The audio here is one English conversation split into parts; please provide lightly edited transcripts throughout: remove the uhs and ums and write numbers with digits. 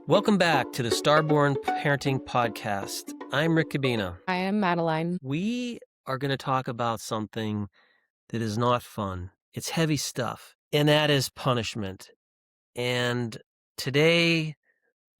Welcome back to the Starborn Parenting Podcast. I'm Rick Cabina. I am Madeline. We are going to talk about something that is not fun. It's heavy stuff, and that is punishment. And today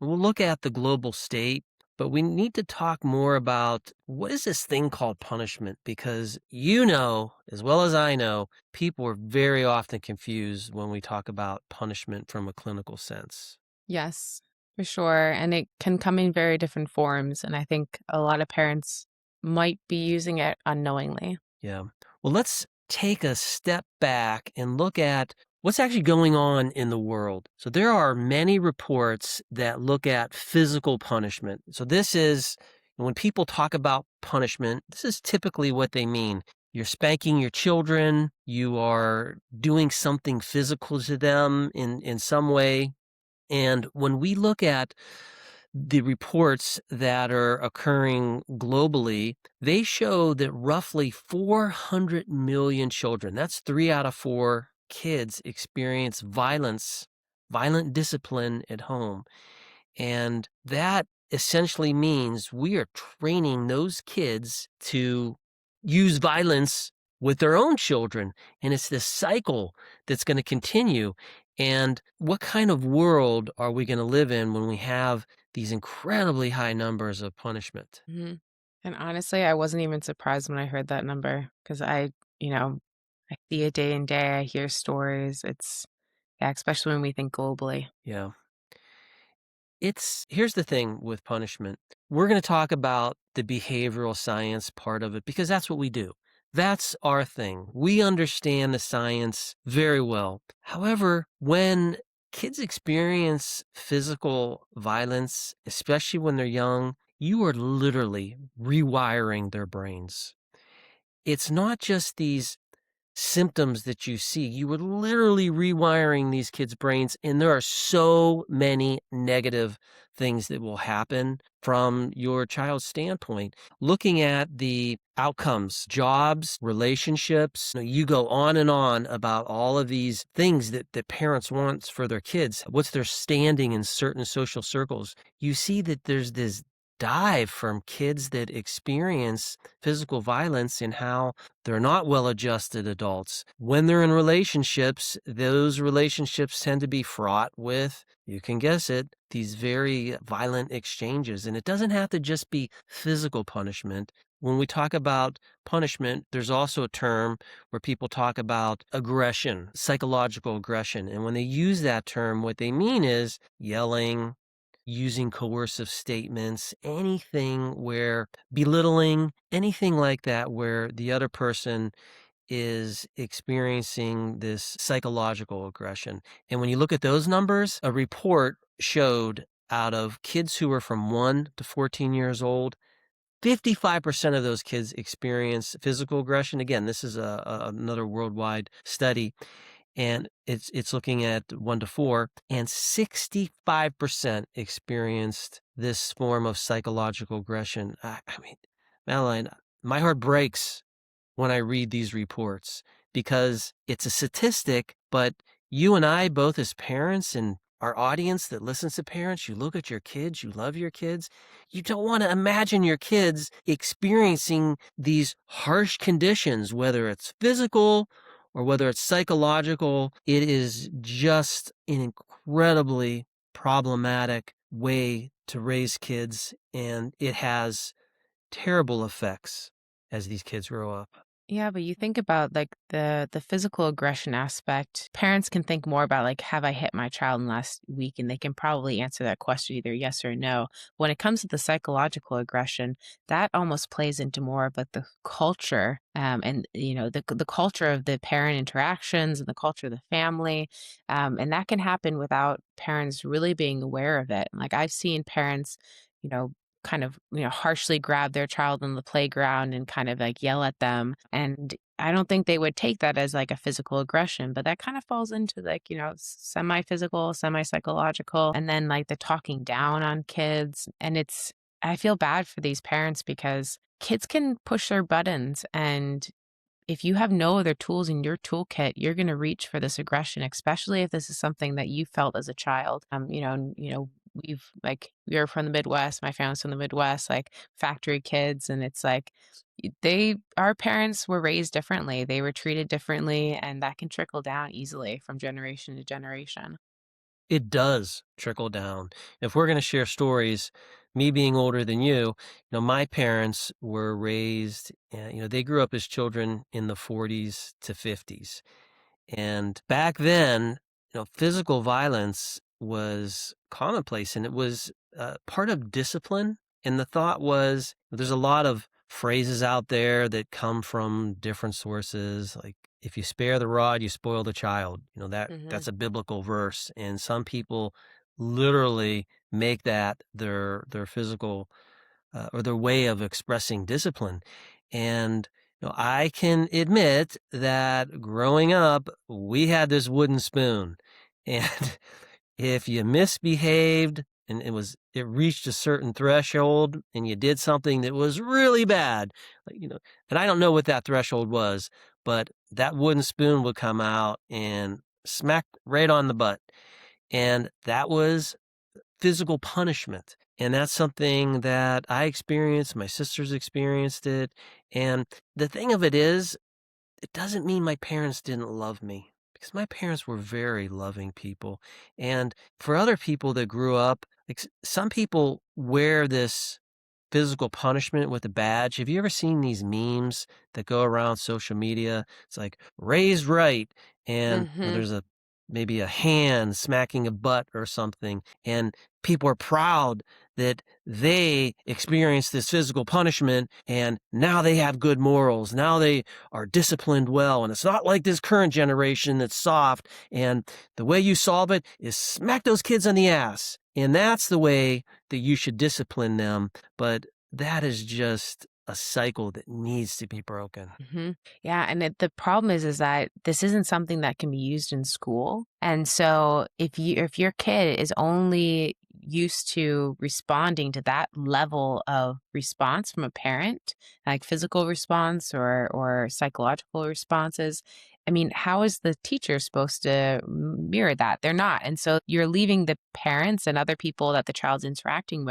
we'll look at the global state, but we need to talk more about what is this thing called punishment? Because you know, as well as I know, people are very often confused when we talk about punishment from a clinical sense. Yes, for sure. And it can come in very different forms. And I think a lot of parents might be using it unknowingly. Yeah. Well, let's take a step back and look at what's actually going on in the world. So there are many reports that look at physical punishment. So this is when people talk about punishment, this is typically what they mean. You're spanking your children, you are doing something physical to them in some way. And when we look at the reports that are occurring globally, they show that roughly 400 million children, that's 3 out of 4 kids, experience violent discipline at home. And that essentially means we are training those kids to use violence with their own children. And it's this cycle that's going to continue. And what kind of world are we going to live in when we have these incredibly high numbers of punishment? Mm-hmm. And honestly, I wasn't even surprised when I heard that number because I see it day and day. I hear stories. Yeah, especially when we think globally. Yeah. Here's the thing with punishment. We're going to talk about the behavioral science part of it because that's what we do. That's our thing. We understand the science very well. However, when kids experience physical violence, especially when they're young, you are literally rewiring their brains. It's not just these symptoms that you see. You are literally rewiring these kids' brains, and there are so many negative things that will happen from your child's standpoint. Looking at the outcomes, jobs, relationships, you go on and on about all of these things that parents want for their kids. What's their standing in certain social circles? You see that there's this dive from kids that experience physical violence and how they're not well-adjusted adults. When they're in relationships, those relationships tend to be fraught with, you can guess it, these very violent exchanges. And it doesn't have to just be physical punishment. When we talk about punishment, there's also a term where people talk about aggression, psychological aggression. And when they use that term, what they mean is yelling, using coercive statements, anything where belittling, anything like that where the other person is experiencing this psychological aggression. And when you look at those numbers, a report showed out of kids who are from 1 to 14 years old, 55% of those kids experience physical aggression. Again, this is another worldwide study. And it's looking at 1 to 4, and 65% experienced this form of psychological aggression. I mean, Madeline, my heart breaks when I read these reports because it's a statistic, but you and I, both as parents and our audience that listens to parents, you look at your kids, you love your kids. You don't want to imagine your kids experiencing these harsh conditions, whether it's physical or whether it's psychological. It is just an incredibly problematic way to raise kids, and it has terrible effects as these kids grow up. Yeah, but you think about like the physical aggression aspect. Parents can think more about like, have I hit my child in the last week? And they can probably answer that question either yes or no. When it comes to the psychological aggression, that almost plays into more of like the culture, and the culture of the parent interactions and the culture of the family, and that can happen without parents really being aware of it. Like I've seen parents, you know, kind of, harshly grab their child in the playground and kind of like yell at them. And I don't think they would take that as like a physical aggression, but that kind of falls into like, semi-physical, semi-psychological, and then like the talking down on kids. And I feel bad for these parents because kids can push their buttons, and if you have no other tools in your toolkit, you're going to reach for this aggression, especially if this is something that you felt as a child. we are from the Midwest, my family's from the Midwest, like, factory kids, and it's like, our parents were raised differently, they were treated differently, and that can trickle down easily from generation to generation. It does trickle down. If we're gonna share stories, me being older than my parents were raised, they grew up as children in the 40s to 50s. And back then, physical violence was commonplace and it was part of discipline. And the thought was there's a lot of phrases out there that come from different sources. Like, if you spare the rod, you spoil the child. Mhm. That's a biblical verse. And some people literally make that their physical or their way of expressing discipline. And I can admit that growing up, we had this wooden spoon, and if you misbehaved and it reached a certain threshold, and you did something that was really bad, and I don't know what that threshold was, but that wooden spoon would come out and smack right on the butt, and that was physical punishment. And that's something that I experienced, my sisters experienced it. And the thing of it is, it doesn't mean my parents didn't love me because my parents were very loving people. And for other people that grew up, like some people wear this physical punishment with a badge. Have you ever seen these memes that go around social media? It's like raised right, and Mhm. there's maybe a hand smacking a butt or something, and people are proud that they experienced this physical punishment and now they have good morals. Now they are disciplined well, and it's not like this current generation that's soft, and the way you solve it is smack those kids on the ass. And that's the way that you should discipline them, but that is just a cycle that needs to be broken. Mhm. Yeah, and the problem is that this isn't something that can be used in school. And so if your kid is only used to responding to that level of response from a parent, like physical response or psychological responses, I mean, how is the teacher supposed to mirror that? They're not. And so you're leaving the parents and other people that the child's interacting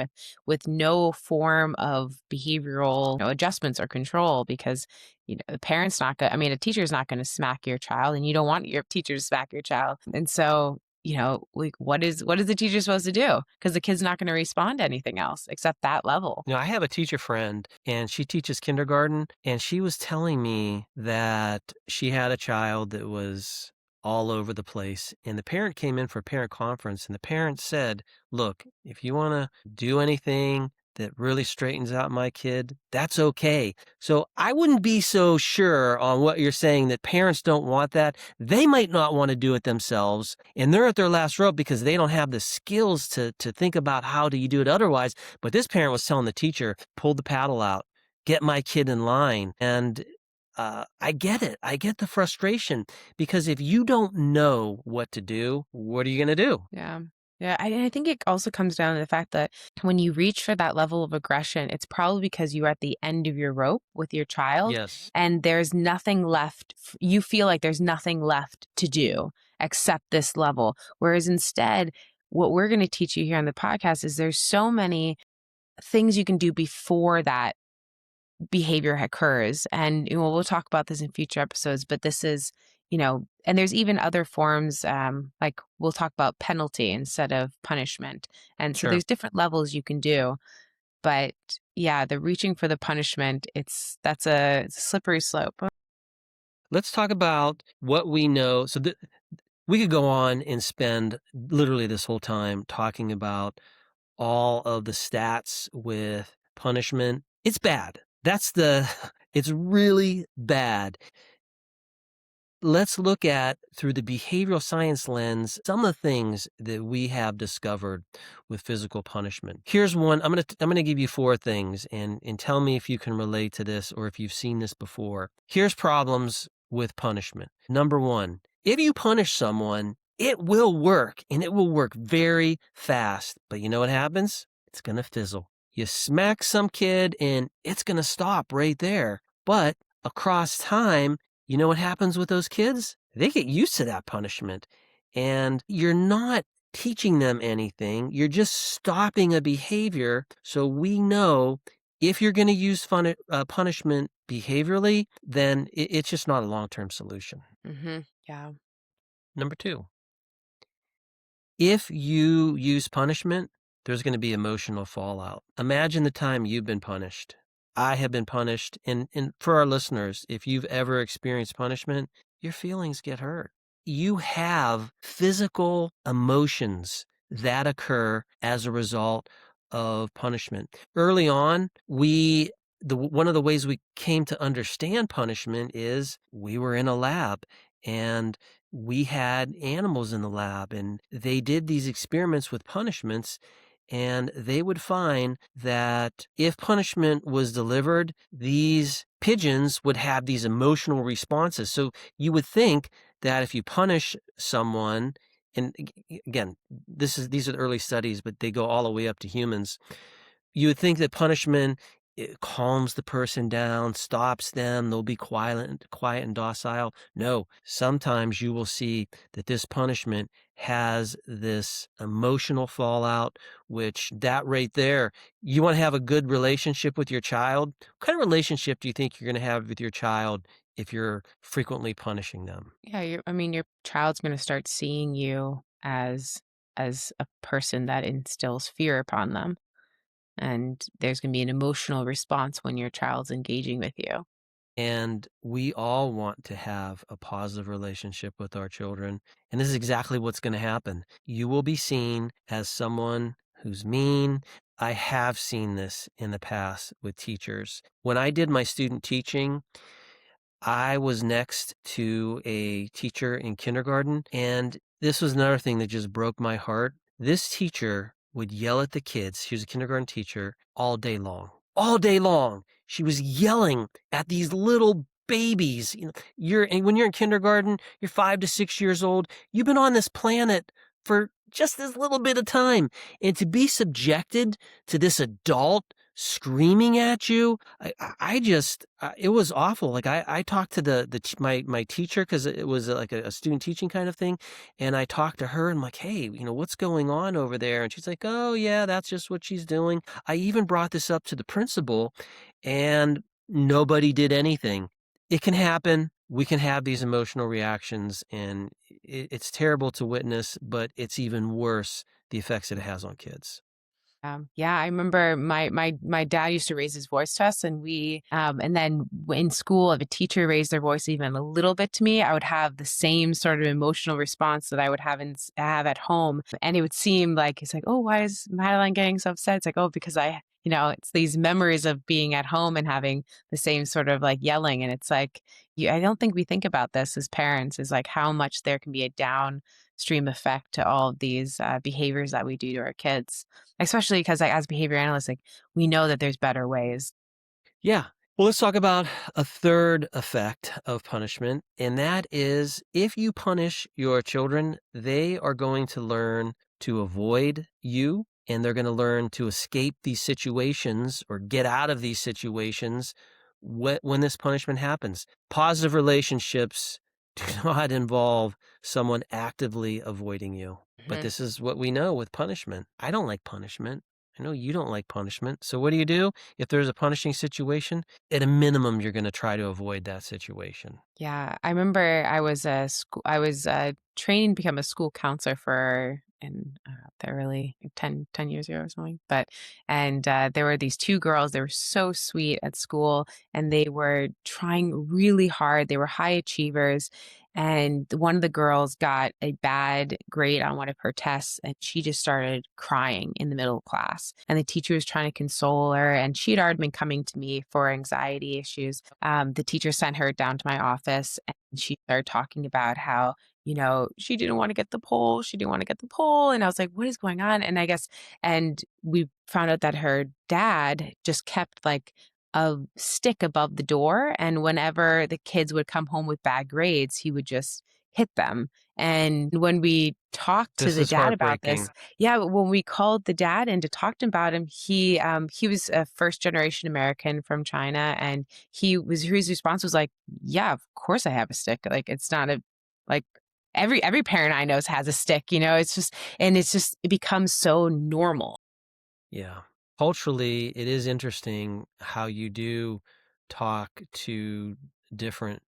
with no form of behavioral, adjustments or control because the parent's not gonna, I mean, a teacher's not gonna smack your child, and you don't want your teacher to smack your child. And so, like, what is the teacher supposed to do? Because the kid's not gonna respond to anything else except that level. I have a teacher friend, and she teaches kindergarten, and she was telling me that she had a child that was all over the place, and the parent came in for a parent conference, and the parent said, "Look, if you want to do anything that really straightens out my kid, that's okay." So I wouldn't be so sure on what you're saying that parents don't want that. They might not want to do it themselves, and they're at their last rope because they don't have the skills to think about how do you do it otherwise. But this parent was telling the teacher, pull the paddle out, get my kid in line. And I get it. I get the frustration because if you don't know what to do, what are you going to do? Yeah. Yeah, I think it also comes down to the fact that when you reach for that level of aggression, it's probably because you're at the end of your rope with your child Yes, and there's nothing left. You feel like there's nothing left to do except this level. Whereas instead, what we're going to teach you here on the podcast is there's so many things you can do before that behavior occurs. And we'll talk about this in future episodes, but this is, and there's even other forms, like we'll talk about penalty instead of punishment. And so sure. there's different levels you can do. But yeah, the reaching for the punishment, it's a slippery slope. Let's talk about what we know. So we could go on and spend literally this whole time talking about all of the stats with punishment. It's bad. It's really bad. Let's look at, through the behavioral science lens, some of the things that we have discovered with physical punishment. Here's one. I'm going to give you four things and tell me if you can relate to this or if you've seen this before. Here's problems with punishment. Number one, if you punish someone, it will work and it will work very fast. But you know what happens? It's going to fizzle. You smack some kid and it's going to stop right there. But across time, you know what happens with those kids? They get used to that punishment, and you're not teaching them anything. You're just stopping a behavior. So we know if you're going to use punishment behaviorally, then it's just not a long-term solution. Yeah. Number two, if you use punishment, there's going to be emotional fallout. Imagine the time you've been punished. I have been punished. And for our listeners, if you've ever experienced punishment, your feelings get hurt. You have physical emotions that occur as a result of punishment. Early on, one of the ways we came to understand punishment is we were in a lab and we had animals in the lab, and they did these experiments with punishments, and they would find that if punishment was delivered, these pigeons would have these emotional responses. So you would think that if you punish someone, and again, these are the early studies, but they go all the way up to humans. You would think that punishment, it calms the person down, stops them, they'll be quiet and docile. No, sometimes you will see that this punishment has this emotional fallout, which that right there, you want to have a good relationship with your child. What kind of relationship do you think you're going to have with your child if you're frequently punishing them? Yeah, I mean, your child's going to start seeing you as a person that instills fear upon them, and there's going to be an emotional response when your child's engaging with you. And we all want to have a positive relationship with our children. And this is exactly what's going to happen. You will be seen as someone who's mean. I have seen this in the past with teachers. When I did my student teaching, I was next to a teacher in kindergarten, and this was another thing that just broke my heart. This teacher would yell at the kids. She was a kindergarten teacher all day long. All day long. She was yelling at these little babies. When you're in kindergarten, you're 5 to 6 years old. You've been on this planet for just this little bit of time, and to be subjected to this adult screaming at you, I just it was awful. Like I talked to my teacher, because it was like a student teaching kind of thing, and I talked to her and I'm like, hey, what's going on over there? And she's like, oh yeah, that's just what she's doing. I even brought this up to the principal, and nobody did anything. It can happen. We can have these emotional reactions, and it's terrible to witness, but it's even worse the effects that it has on kids. Yeah, I remember my dad used to raise his voice to us, and and then in school, if a teacher raised their voice even a little bit to me, I would have the same sort of emotional response that I would have at home, and it would seem like it's like, oh, why is Madeline getting so upset? It's like, oh, because it's these memories of being at home and having the same sort of like yelling, and it's like, I don't think we think about this as parents, is like how much there can be a downstream effect to all of these behaviors that we do to our kids. Especially because, like, as behavior analysts, like, we know that there's better ways. Yeah. Well, let's talk about a third effect of punishment, and that is if you punish your children, they are going to learn to avoid you, and they're going to learn to escape these situations or get out of these situations when this punishment happens. Positive relationships do not involve someone actively avoiding you. But Mhm. this is what we know with punishment. I don't like punishment. I know you don't like punishment. So what do? If there's a punishing situation, at a minimum, you're going to try to avoid that situation. Yeah, I remember I was trained to become a school counselor for in the early 10 years ago or something. But and there were these two girls. They were so sweet at school, and they were trying really hard. They were high achievers, and one of the girls got a bad grade on one of her tests, and she just started crying in the middle of class. And the teacher was trying to console her, and she'd already been coming to me for anxiety issues. The teacher sent her down to my office, and she started talking about how, she didn't want to get the pole. She didn't want to get the pole. And I was like, what is going on? And we found out that her dad just kept like a stick above the door. And whenever the kids would come home with bad grades, he would just hit them. And when we talked to This the is dad about heartbreaking. this, yeah, when we called the dad in to talk to him about him, he was a first generation American from China, and his response was like, "Yeah, of course I have a stick. Like it's not a like Every parent I know has a stick, you know, it's just it becomes so normal. Yeah. Culturally, it is interesting how you do talk to different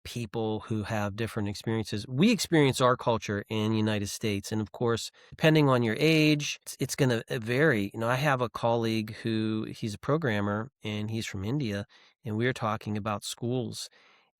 people who have different experiences. We experience our culture in the United States. And of course, depending on your age, it's going to vary. You know, I have a colleague who he's a programmer and he's from India, and we were talking about schools.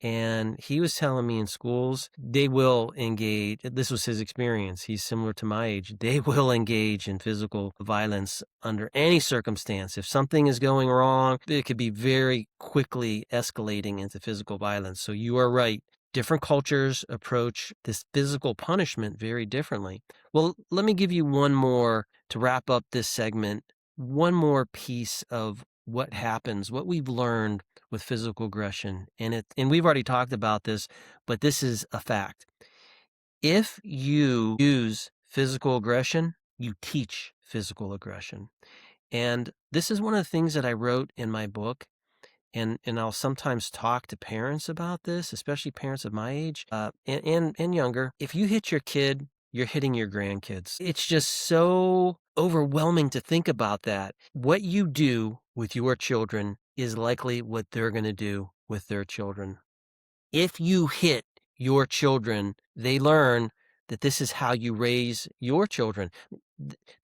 And he was telling me in schools, they will engage. This was his experience. He's similar to my age. They will engage in physical violence under any circumstance. If something is going wrong, it could be very quickly escalating into physical violence. So you are right. Different cultures approach this physical punishment very differently. Well, let me give you one more to wrap up this segment. One more piece of what happens, what we've learned with physical aggression. And we've already talked about this, but this is a fact. If you use physical aggression, you teach physical aggression. And this is one of the things that I wrote in my book. And I'll sometimes talk to parents about this, especially parents of my age and younger. If you hit your kid, you're hitting your grandkids. It's just so overwhelming to think about that. What you do with your children is likely what they're going to do with their children. If you hit your children, they learn that this is how you raise your children.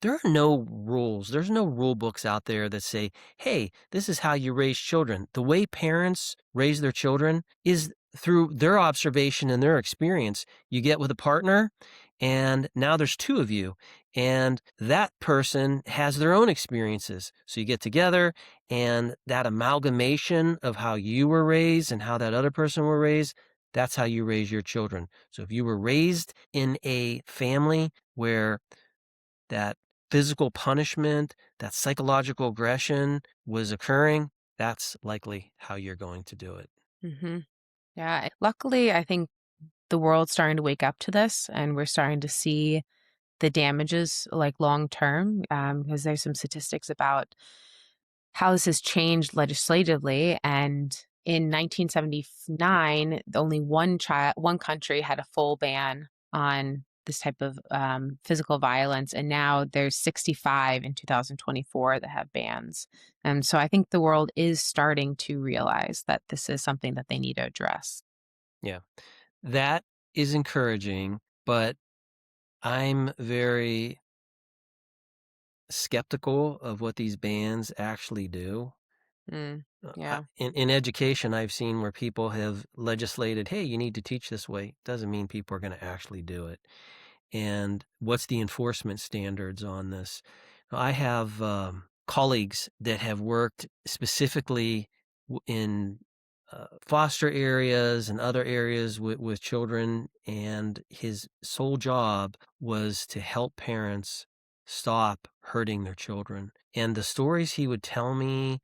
There are no rules. There's no rule books out there that say, hey, this is how you raise children. The way parents raise their children is through their observation and their experience. You get with a partner, and now there's two of you, and that person has their own experiences. So you get together, and that amalgamation of how you were raised and how that other person were raised, that's how you raise your children. So if you were raised in a family where that physical punishment, that psychological aggression was occurring, that's likely how you're going to do it. Hmm. Yeah. Luckily, I think the world's starting to wake up to this, and we're starting to see the damages like long term, because there's some statistics about how this has changed legislatively. And in 1979, only one country had a full ban on this type of physical violence, and now there's 65 in 2024 that have bans. And so I think the world is starting to realize that this is something that they need to address. Yeah, that is encouraging, but I'm very skeptical of what these bans actually do. Mm, yeah. In education, I've seen where people have legislated, hey, you need to teach this way. Doesn't mean people are going to actually do it. And what's the enforcement standards on this? I have colleagues that have worked specifically in foster areas and other areas with children, and his sole job was to help parents stop hurting their children. And the stories he would tell me,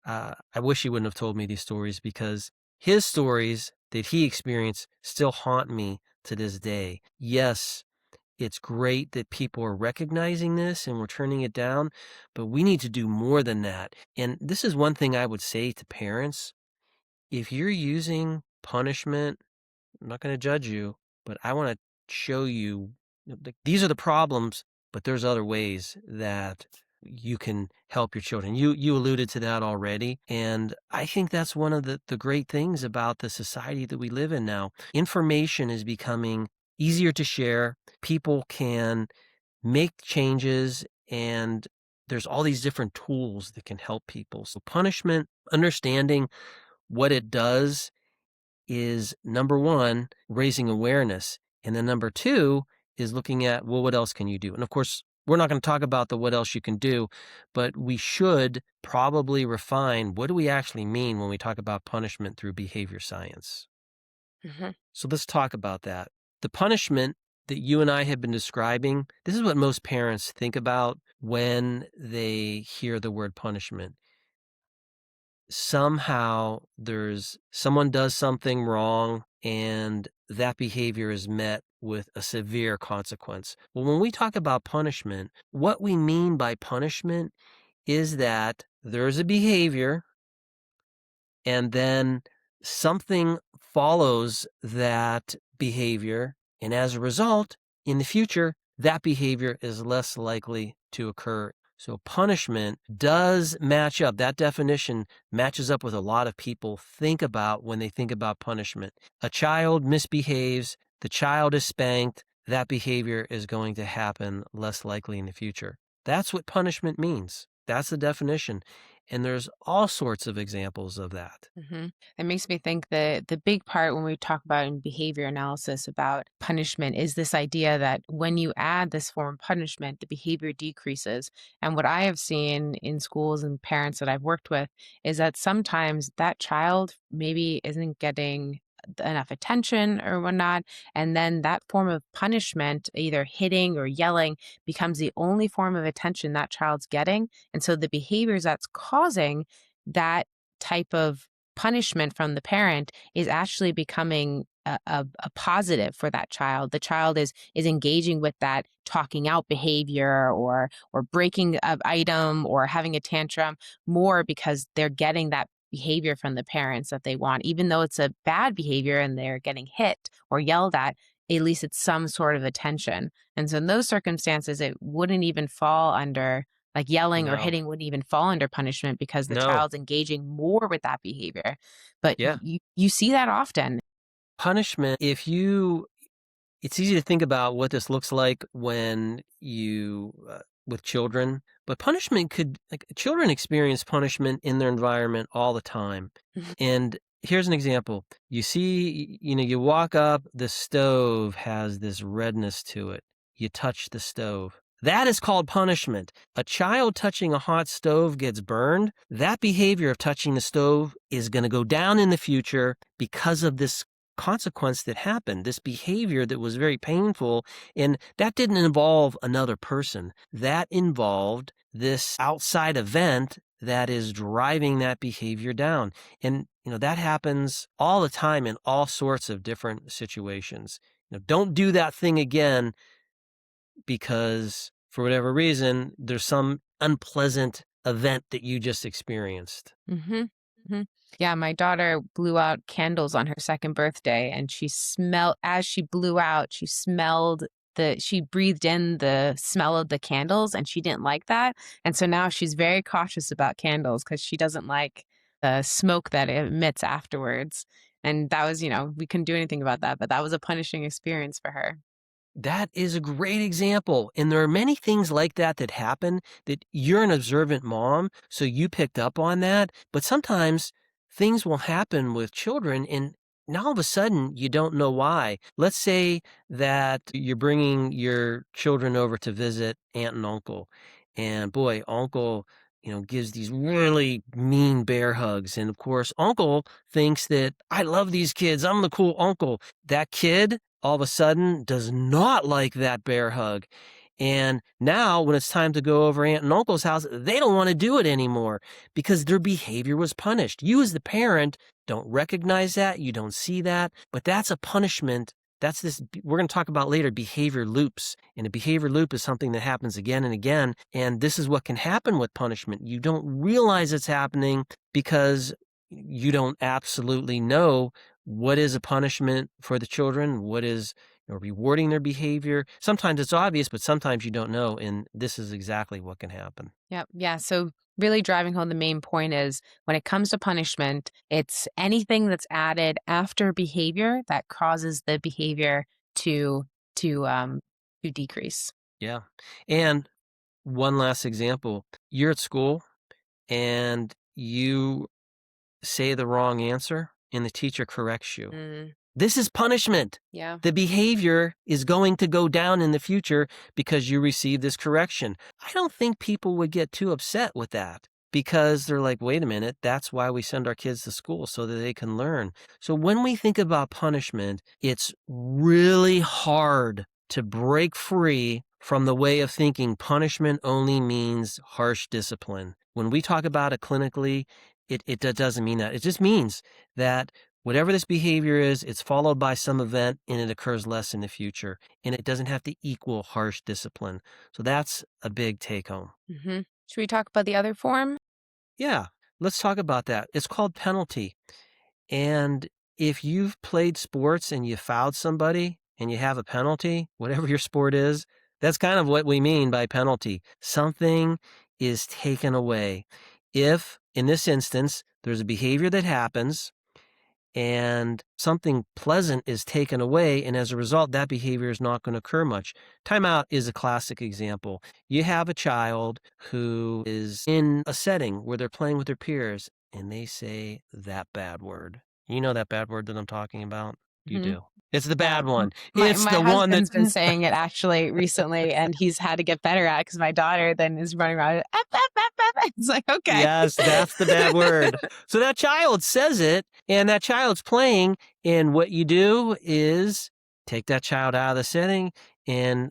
I wish he wouldn't have told me these stories, because his stories that he experienced still haunt me to this day. Yes, it's great that people are recognizing this and we're turning it down, but we need to do more than that. And this is one thing I would say to parents. If you're using punishment, I'm not going to judge you, but I want to show you these are the problems, but there's other ways that you can help your children. You alluded to that already. And I think that's one of the great things about the society that we live in now. Information is becoming easier to share. People can make changes, and there's all these different tools that can help people. So punishment, understanding what it does, is number one, raising awareness. And then number two is looking at, well, what else can you do? And of course, we're not going to talk about the what else you can do, but we should probably refine what do we actually mean when we talk about punishment through behavior science. Hmm. So let's talk about that. The punishment that you and I have been describing, this is what most parents think about when they hear the word punishment. Somehow someone does something wrong and that behavior is met with a severe consequence. Well, when we talk about punishment, what we mean by punishment is that there's a behavior and then something follows that behavior, And as a result, in the future, that behavior is less likely to occur. So punishment does match up. That definition matches up with a lot of people think about when they think about punishment. A child misbehaves, the child is spanked, that behavior is going to happen less likely in the future. That's what punishment means. That's the definition. And there's all sorts of examples of that. That makes me think that the big part when we talk about in behavior analysis about punishment is this idea that when you add this form of punishment, the behavior decreases. And what I have seen in schools and parents that I've worked with is that sometimes that child maybe isn't getting enough attention or whatnot. And then that form of punishment, either hitting or yelling, becomes the only form of attention that child's getting. And so the behaviors that's causing that type of punishment from the parent is actually becoming a positive for that child. The child is engaging with that talking out behavior or breaking an item or having a tantrum more because they're getting that behavior from the parents that they want. Even though it's a bad behavior and they're getting hit or yelled at least it's some sort of attention. And so in those circumstances, it wouldn't even fall under like yelling or No, hitting wouldn't even fall under punishment because the no. child's engaging more with that behavior. But Yeah. you see that often. Punishment, it's easy to think about what this looks like when with children, but punishment children experience punishment in their environment all the time. Mhm. And here's an example. You see, you walk up, the stove has this redness to it. You touch the stove. That is called punishment. A child touching a hot stove gets burned. That behavior of touching the stove is going to go down in the future because of this consequence that happened, this behavior that was very painful. And that didn't involve another person. That involved this outside event that is driving that behavior down. And, that happens all the time in all sorts of different situations. Don't do that thing again because for whatever reason, there's some unpleasant event that you just experienced. Mhm, mhm. Yeah, my daughter blew out candles on her second birthday, and as she blew out, she breathed in the smell of the candles, and she didn't like that, and so now she's very cautious about candles because she doesn't like the smoke that it emits afterwards, and that was we couldn't do anything about that, but that was a punishing experience for her. That is a great example. And there are many things like that that happen that you're an observant mom, so you picked up on that. But sometimes things will happen with children and now all of a sudden you don't know why. Let's say that you're bringing your children over to visit aunt and uncle. And boy, uncle, gives these really mean bear hugs. And of course, uncle thinks that I love these kids. I'm the cool uncle. That kid all of a sudden does not like that bear hug. And now when it's time to go over aunt and uncle's house, they don't want to do it anymore because their behavior was punished. You as the parent don't recognize that. You don't see that, but that's a punishment. We're going to talk about later, behavior loops. And a behavior loop is something that happens again and again. And this is what can happen with punishment. You don't realize it's happening because you don't absolutely know what is a punishment for the children, what is rewarding their behavior. Sometimes it's obvious, but sometimes you don't know, and this is exactly what can happen. Yep. Yeah. So really driving home the main point is when it comes to punishment, it's anything that's added after behavior that causes the behavior to to um to decrease. Yeah. And one last example, you're at school and you say the wrong answer and the teacher corrects you. Mm, This is punishment. yeah. The behavior is going to go down in the future because you received this correction. I don't think people would get too upset with that because they're like, wait a minute, that's why we send our kids to school so that they can learn. So when we think about punishment, it's really hard to break free from the way of thinking punishment only means harsh discipline. When we talk about it clinically, it doesn't mean that. It just means that whatever this behavior is, it's followed by some event and it occurs less in the future. And it doesn't have to equal harsh discipline. So that's a big take home. Should we talk about the other form? Yeah, let's talk about that. It's called penalty. And if you've played sports and you fouled somebody and you have a penalty, whatever your sport is, that's kind of what we mean by penalty. Something is taken away. If, in this instance, there's a behavior that happens and something pleasant is taken away, and as a result, that behavior is not going to occur much. Timeout is a classic example. You have a child who is in a setting where they're playing with their peers, and they say that bad word. You know that bad word that I'm talking about? You Mhm. do. It's the Yeah, bad one. my It's my the one that husband's been saying it actually recently, and he's had to get better at it because my daughter then is running around, "F, F, F, F," it's like, "Okay." Yes, that's the bad word. So that child says it, and that child's playing, and what you do is take that child out of the setting. And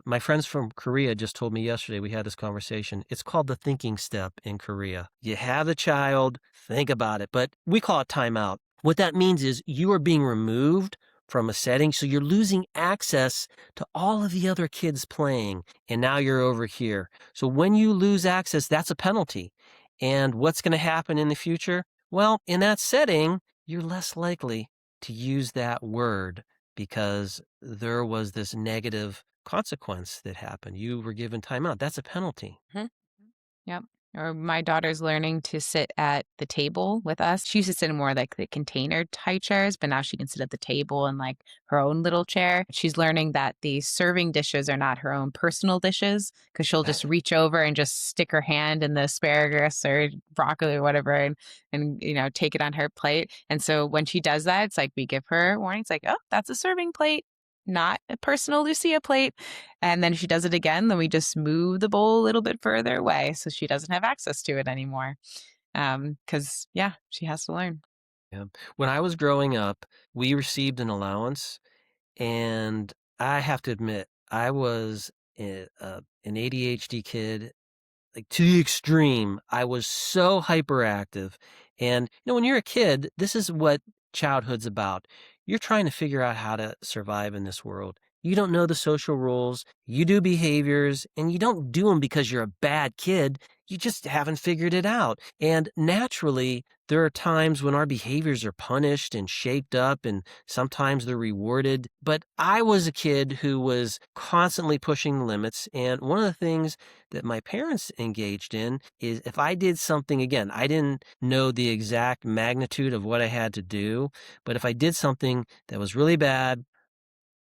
my friends from Korea just told me yesterday, we had this conversation. It's called the thinking step in Korea. You have the child think about it, but we call it timeout. What that means is you are being removed from a setting, so you're losing access to all of the other kids playing, and now you're over here. So when you lose access, that's a penalty. And what's going to happen in the future? Well, in that setting, you're less likely to use that word because there was this negative consequence that happened. You were given timeout. That's a penalty. Mhm. Yep. Or my daughter's learning to sit at the table with us. She used to sit in more like the container high chairs, but now she can sit at the table in like her own little chair. She's learning that the serving dishes are not her own personal dishes because she'll just reach over and just stick her hand in the asparagus or broccoli or whatever and take it on her plate. And so when she does that, it's like we give her warnings like, oh, that's a serving plate, not a personal Lucia plate. And then she does it again, then we just move the bowl a little bit further away so she doesn't have access to it anymore. Because yeah, she has to learn. Yeah. When I was growing up, we received an allowance, and I have to admit, I was an ADHD kid, like to the extreme. I was so hyperactive. And, when you're a kid, this is what childhood's about. You're trying to figure out how to survive in this world. You don't know the social rules. You do behaviors, and you don't do them because you're a bad kid. You just haven't figured it out. And naturally, there are times when our behaviors are punished and shaped up, and sometimes they're rewarded. But I was a kid who was constantly pushing limits. And one of the things that my parents engaged in is if I did something, again, I didn't know the exact magnitude of what I had to do, but if I did something that was really bad,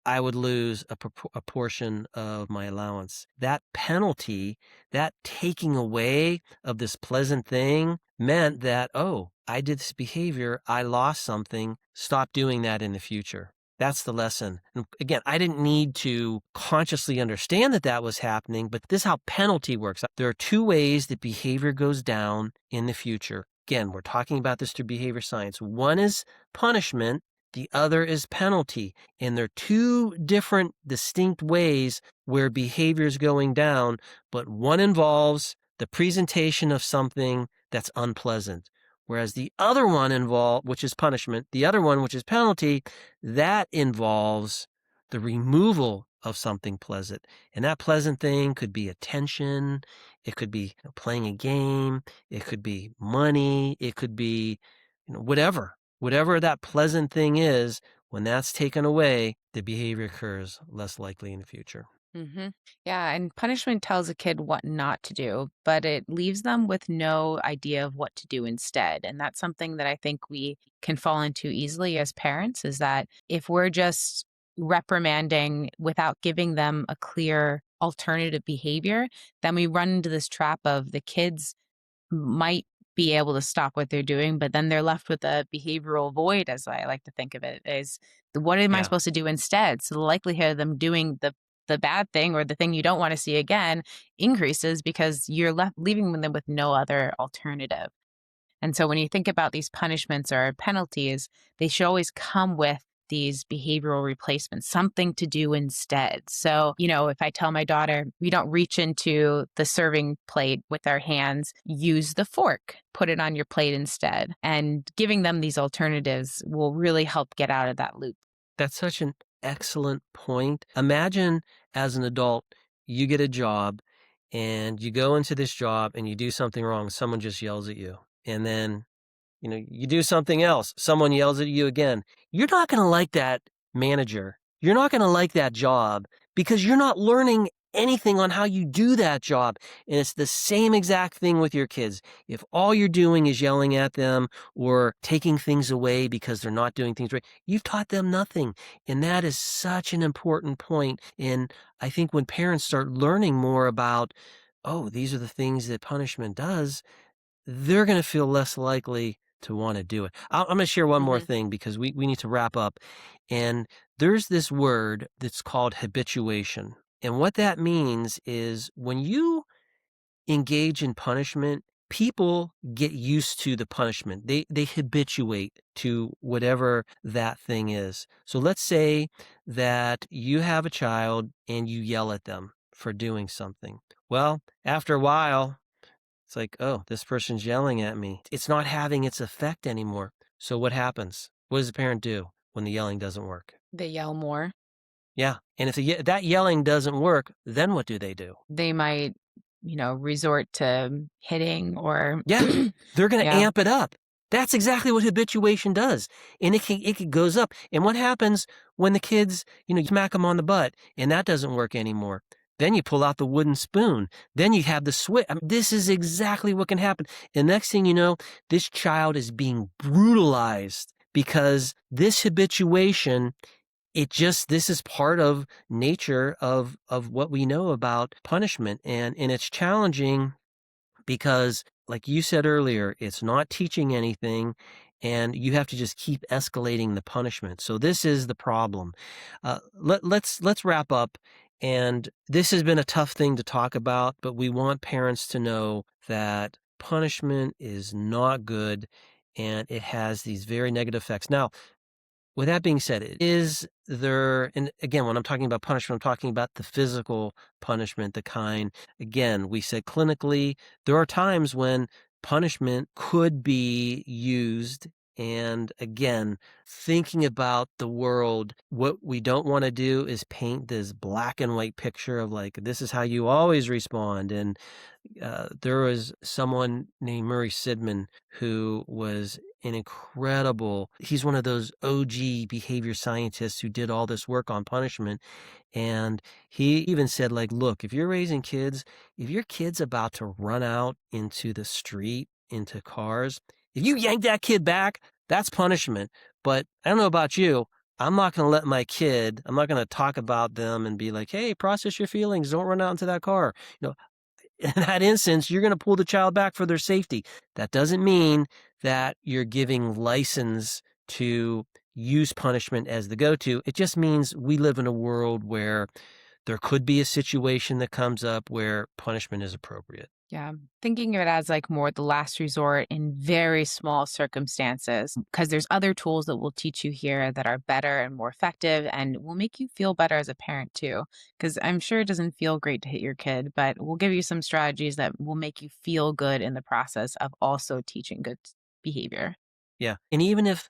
I would lose a portion of my allowance. That penalty, that taking away of this pleasant thing meant that, oh, I did this behavior, I lost something, stop doing that in the future. That's the lesson. And again, I didn't need to consciously understand that that was happening, but this is how penalty works. There are two ways that behavior goes down in the future. Again, we're talking about this through behavior science. One is punishment, the other is penalty. And they're two different distinct ways where behavior is going down, but one involves the presentation of something that's unpleasant. Whereas the other one which is punishment, the other one, which is penalty, that involves the removal of something pleasant. And that pleasant thing could be attention, it could be playing a game, it could be money, it could be whatever. Whatever that pleasant thing is, when that's taken away, the behavior occurs less likely in the future. Yeah, and punishment tells a kid what not to do, but it leaves them with no idea of what to do instead. And that's something that I think we can fall into easily as parents is that if we're just reprimanding without giving them a clear alternative behavior, then we run into this trap of the kids might be able to stop what they're doing, but then they're left with a behavioral void, as I like to think of it, is what am I Yeah. supposed to do instead? So the likelihood of them doing the bad thing or the thing you don't want to see again increases because you're left leaving them with no other alternative. And so when you think about these punishments or penalties, they should always come with these behavioral replacements, something to do instead. So, if I tell my daughter, we don't reach into the serving plate with our hands, use the fork, put it on your plate instead. And giving them these alternatives will really help get out of that loop. That's such an excellent point. Imagine as an adult, you get a job and you go into this job and you do something wrong. Someone just yells at you. And then, you do something else. Someone yells at you again. You're not going to like that manager. You're not gonna like that job because you're not learning anything on how you do that job. And it's the same exact thing with your kids. If all you're doing is yelling at them or taking things away because they're not doing things right, you've taught them nothing. And that is such an important point. And I think when parents start learning more about, oh, these are the things that punishment does, they're going to feel less likely to want to do it. I'm going to share one more Mhm. thing because we need to wrap up. And there's this word that's called habituation. And what that means is when you engage in punishment, people get used to the punishment. They habituate to whatever that thing is. So let's say that you have a child and you yell at them for doing something. Well, after a while, it's like, oh, this person's yelling at me. It's not having its effect anymore. So what happens? What does the parent do when the yelling doesn't work? They yell more. Yeah. And if that yelling doesn't work, then what do? They might, resort to hitting or Yeah. They're going to yeah, amp it up. That's exactly what habituation does. And it goes up. And what happens when the kids, you smack them on the butt and that doesn't work anymore? Then you pull out the wooden spoon. Then you have the switch. I mean, this is exactly what can happen. And next thing you know, this child is being brutalized because this habituation, this is part of nature of what we know about punishment. And it's challenging because, like you said earlier, it's not teaching anything, and you have to just keep escalating the punishment. So this is the problem. Let's wrap up. And this has been a tough thing to talk about, but we want parents to know that punishment is not good, and it has these very negative effects. Now, with that being said, is there, and again, when I'm talking about punishment, I'm talking about the physical punishment, the kind, again, we said clinically, there are times when punishment could be used. And again, thinking about the world, what we don't want to do is paint this black and white picture of like, this is how you always respond. And there was someone named Murray Sidman who was an incredible, he's one of those OG behavior scientists who did all this work on punishment. And he even said, like, look, if you're raising kids, if your kid's about to run out into the street, into cars, if you yank that kid back, that's punishment. But I don't know about you. I'm not going to let my kid, I'm not going to talk about them and be like, hey, process your feelings. Don't run out into that car. In that instance, you're going to pull the child back for their safety. That doesn't mean that you're giving license to use punishment as the go-to. It just means we live in a world where there could be a situation that comes up where punishment is appropriate. yeah. Thinking of it as like more the last resort in very small circumstances, because there's other tools that will teach you here that are better and more effective and will make you feel better as a parent too. Because I'm sure it doesn't feel great to hit your kid, but we'll give you some strategies that will make you feel good in the process of also teaching good behavior. Yeah. And even if,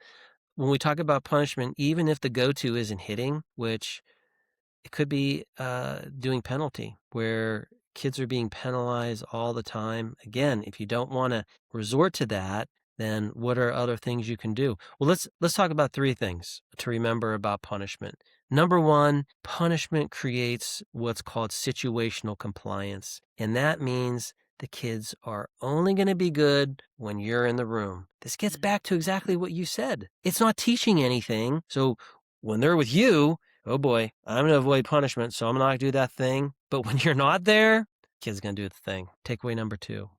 when we talk about punishment, even if the go-to isn't hitting, which it could be doing penalty, where kids are being penalized all the time. Again, if you don't want to resort to that, then what are other things you can do? Well, let's talk about three things to remember about punishment. Number one, punishment creates what's called situational compliance, and that means the kids are only going to be good when you're in the room. This gets Mhm. back to exactly what you said. It's not teaching anything. So when they're with you, oh boy, I'm going to avoid punishment, so I'm not going to do that thing. But when you're not there, kid's going to do the thing. Takeaway number two,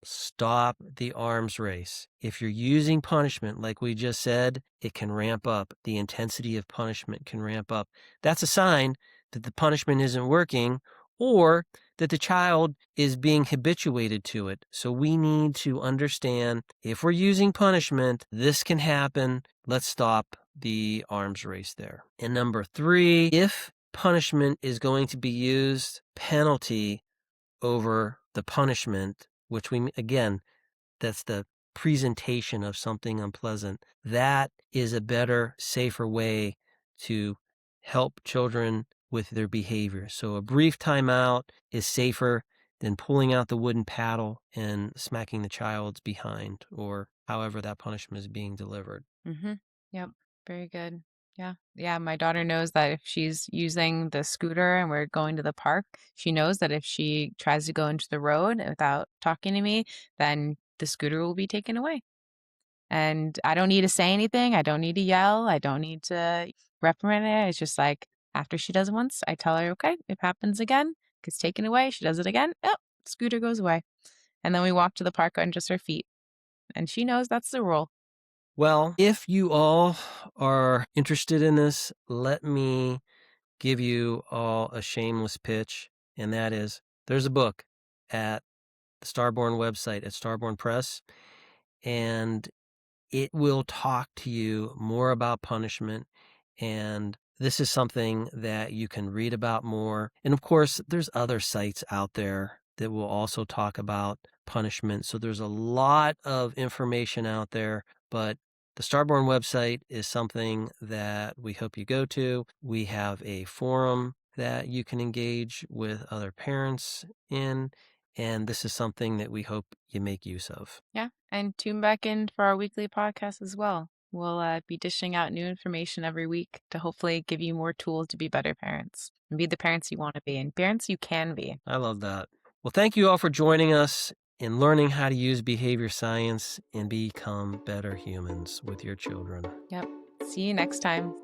stop the arms race. If you're using punishment, like we just said, it can ramp up. The intensity of punishment can ramp up. That's a sign that the punishment isn't working or that the child is being habituated to it. So we need to understand if we're using punishment, this can happen. Let's stop the arms race there. And number three, if punishment is going to be used, penalty over the punishment, which again, that's the presentation of something unpleasant. That is a better, safer way to help children with their behavior. So a brief timeout is safer than pulling out the wooden paddle and smacking the child's behind or however that punishment is being delivered. Mhm. Yep. Very good. Yeah. Yeah, my daughter knows that if she's using the scooter and we're going to the park, she knows that if she tries to go into the road without talking to me, then the scooter will be taken away. And I don't need to say anything. I don't need to yell. I don't need to reprimand her. It's just like after she does it once, I tell her, okay, if it happens again, gets taken away. She does it again. Oh, scooter goes away. And then we walk to the park on just her feet. And she knows that's the rule. Well, if you all are interested in this, let me give you all a shameless pitch, and that is there's a book at the Starborn website at Starborn Press, and it will talk to you more about punishment. And this is something that you can read about more. And of course, there's other sites out there that will also talk about punishment. So there's a lot of information out there, but the Starborn website is something that we hope you go to. We have a forum that you can engage with other parents in, and this is something that we hope you make use of. Yeah. And tune back in for our weekly podcast as well. We'll be dishing out new information every week to hopefully give you more tools to be better parents and be the parents you want to be and parents you can be. I love that. Well, thank you all for joining us in learning how to use behavior science and become better humans with your children. Yep. See you next time.